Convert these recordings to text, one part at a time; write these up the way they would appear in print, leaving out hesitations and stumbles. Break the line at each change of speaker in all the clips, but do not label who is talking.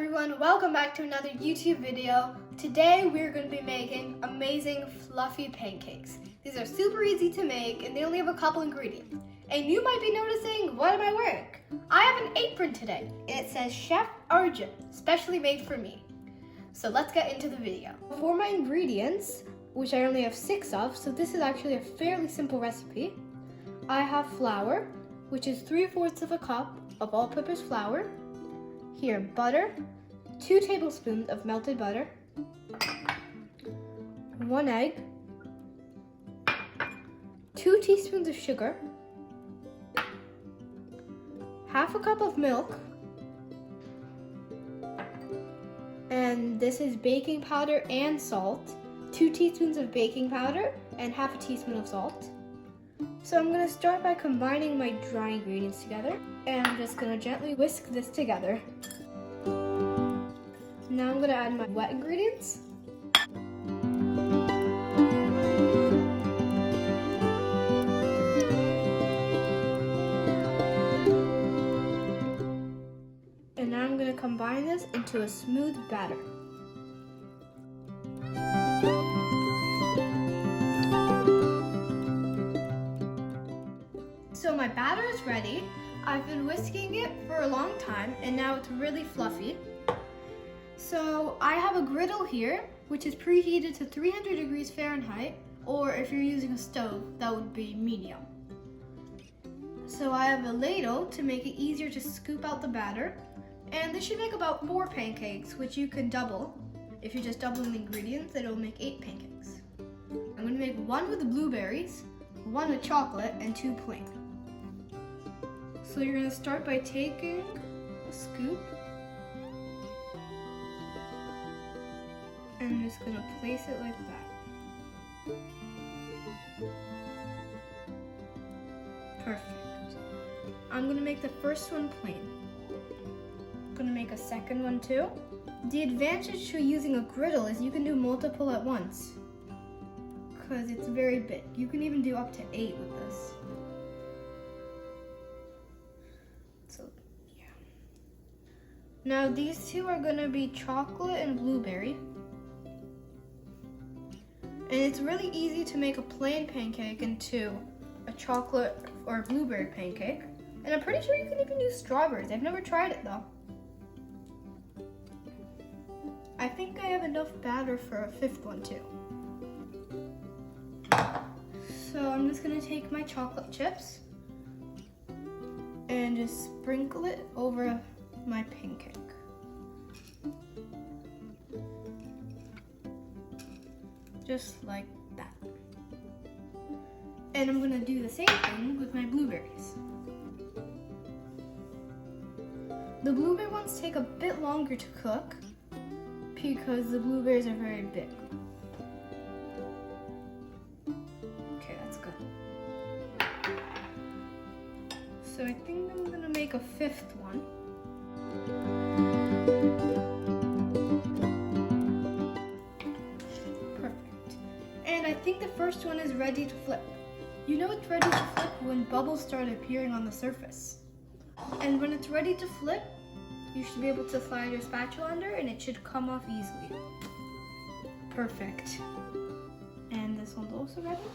everyone, welcome back to another YouTube video. Today we're going to be making amazing fluffy pancakes. These are super easy to make and they only have a couple ingredients. And you might be noticing, what am I wearing? I have an apron today and it says Chef Arjun, specially made for me. So let's get into the video. For my ingredients, which I only have 6 of, so this is actually a fairly simple recipe. I have flour, which is 3/4 of a cup of all-purpose flour. Here, butter, 2 tablespoons of melted butter, 1 egg, 2 teaspoons of sugar, half a cup of milk, and this is baking powder and salt, 2 teaspoons of baking powder and half a teaspoon of salt. So I'm going to start by combining my dry ingredients together, and I'm just going to gently whisk this together. Now I'm going to add my wet ingredients. And now I'm going to combine this into a smooth batter. So my batter is ready. I've been whisking it for a long time and now it's really fluffy. So I have a griddle here, which is preheated to 300 degrees Fahrenheit, or if you're using a stove, that would be medium. So I have a ladle to make it easier to scoop out the batter, and this should make about 4 pancakes, which you can double. If you just double the ingredients, it'll make 8 pancakes. I'm gonna make 1 with the blueberries, 1 with chocolate, and 2 plain. So you're gonna start by taking a scoop, and I'm just gonna place it like that. Perfect. I'm gonna make the first one plain. I'm gonna make a second one too. The advantage to using a griddle is you can do multiple at once, because it's very big. You can even do up to 8 with this. So, yeah. Now these two are gonna be chocolate and blueberry. And it's really easy to make a plain pancake into a chocolate or blueberry pancake. And I'm pretty sure you can even use strawberries. I've never tried it though. I think I have enough batter for a 5th one too. So I'm just gonna take my chocolate chips and just sprinkle it over my pancake. Just like that. And I'm gonna do the same thing with my blueberries. The blueberry ones take a bit longer to cook because the blueberries are very big. Okay, that's good. So I think I'm gonna make a 5th one. I think the first one is ready to flip. You know it's ready to flip when bubbles start appearing on the surface. And when it's ready to flip, you should be able to slide your spatula under and it should come off easily. Perfect. And this one's also ready.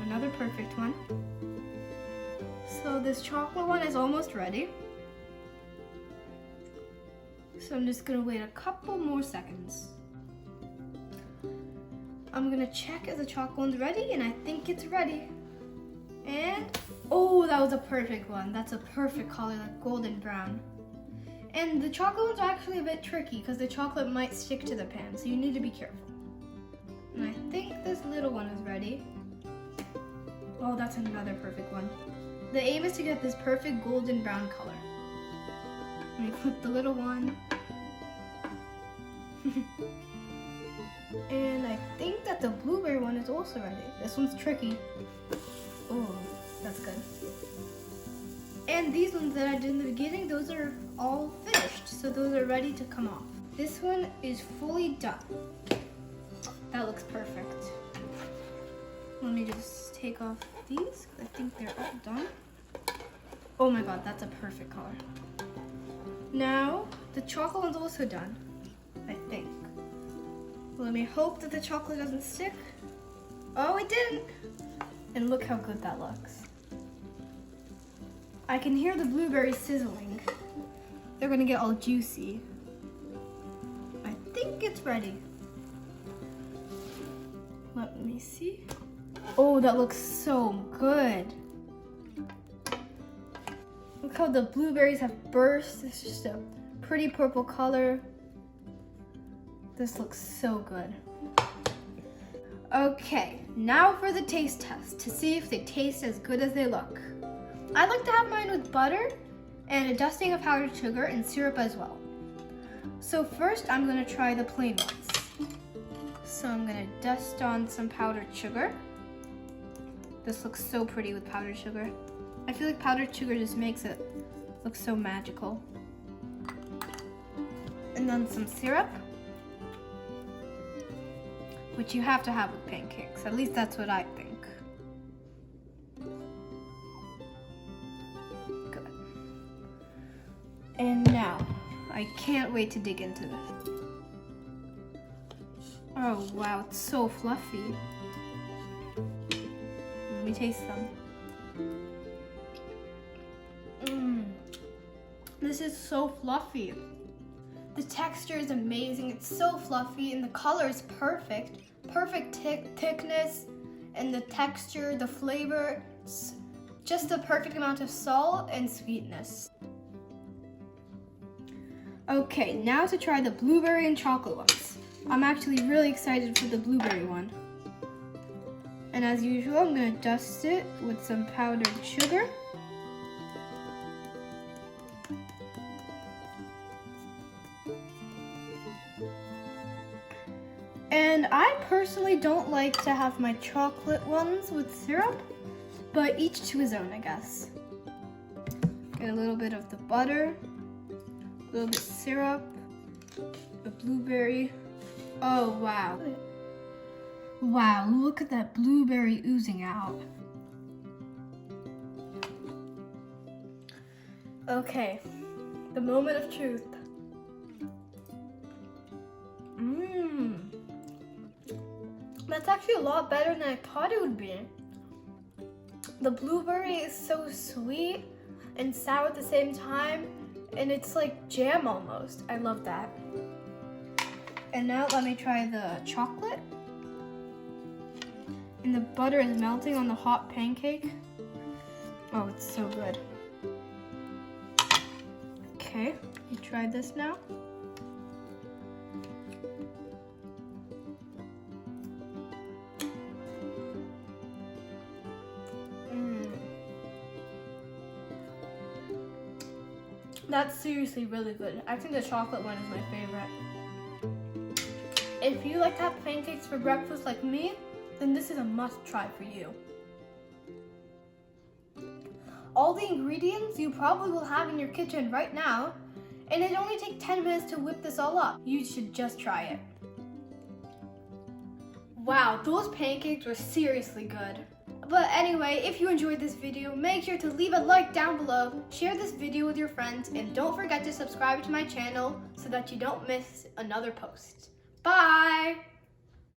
Another perfect one. So this chocolate one is almost ready. So I'm just gonna wait a couple more seconds. I'm gonna check if the chocolate one's ready, and I think it's ready. And, oh, that was a perfect one. That's a perfect color, like golden brown. And the chocolate one's actually a bit tricky because the chocolate might stick to the pan, so you need to be careful. And I think this little one is ready. Oh, that's another perfect one. The aim is to get this perfect golden brown color. Let me put the little one. And I think that the blueberry one is also ready. This one's tricky. Oh, that's good. And these ones that I did in the beginning, those are all finished. So those are ready to come off. This one is fully done. That looks perfect. Let me just take off these. I think they're all done. Oh my god, that's a perfect color. Now, the chocolate one's also done, I think. Let me hope that the chocolate doesn't stick. Oh, it didn't. And look how good that looks. I can hear the blueberries sizzling. They're gonna get all juicy. I think it's ready. Let me see. Oh, that looks so good. Look how the blueberries have burst. It's just a pretty purple color. This looks so good. Okay, now for the taste test to see if they taste as good as they look. I like to have mine with butter and a dusting of powdered sugar and syrup as well. So first I'm gonna try the plain ones. So I'm gonna dust on some powdered sugar. This looks so pretty with powdered sugar. I feel like powdered sugar just makes it look so magical. And then some syrup, which you have to have with pancakes. At least that's what I think. Good. And now, I can't wait to dig into this. Oh wow, it's so fluffy. Let me taste them. This is so fluffy. The texture is amazing. It's so fluffy and the color is perfect. Perfect thickness and the texture, the flavor, just the perfect amount of salt and sweetness. Okay, now to try the blueberry and chocolate ones. I'm actually really excited for the blueberry one. And as usual, I'm gonna dust it with some powdered sugar. And I personally don't like to have my chocolate ones with syrup, but each to his own, I guess. Get a little bit of the butter, a little bit of syrup, the blueberry. Oh, wow. Wow, look at that blueberry oozing out. Okay, the moment of truth. That's actually a lot better than I thought it would be. The blueberry is so sweet and sour at the same time, and it's like jam almost. I love that. And now let me try the chocolate. And the butter is melting on the hot pancake. Oh, it's so good. Okay, you try this now. That's seriously really good. I think the chocolate one is my favorite. If you like to have pancakes for breakfast like me, then this is a must try for you. All the ingredients you probably will have in your kitchen right now, and it only takes 10 minutes to whip this all up. You should just try it. Wow, those pancakes were seriously good. But anyway, if you enjoyed this video, make sure to leave a like down below, share this video with your friends, and don't forget to subscribe to my channel so that you don't miss another post. Bye!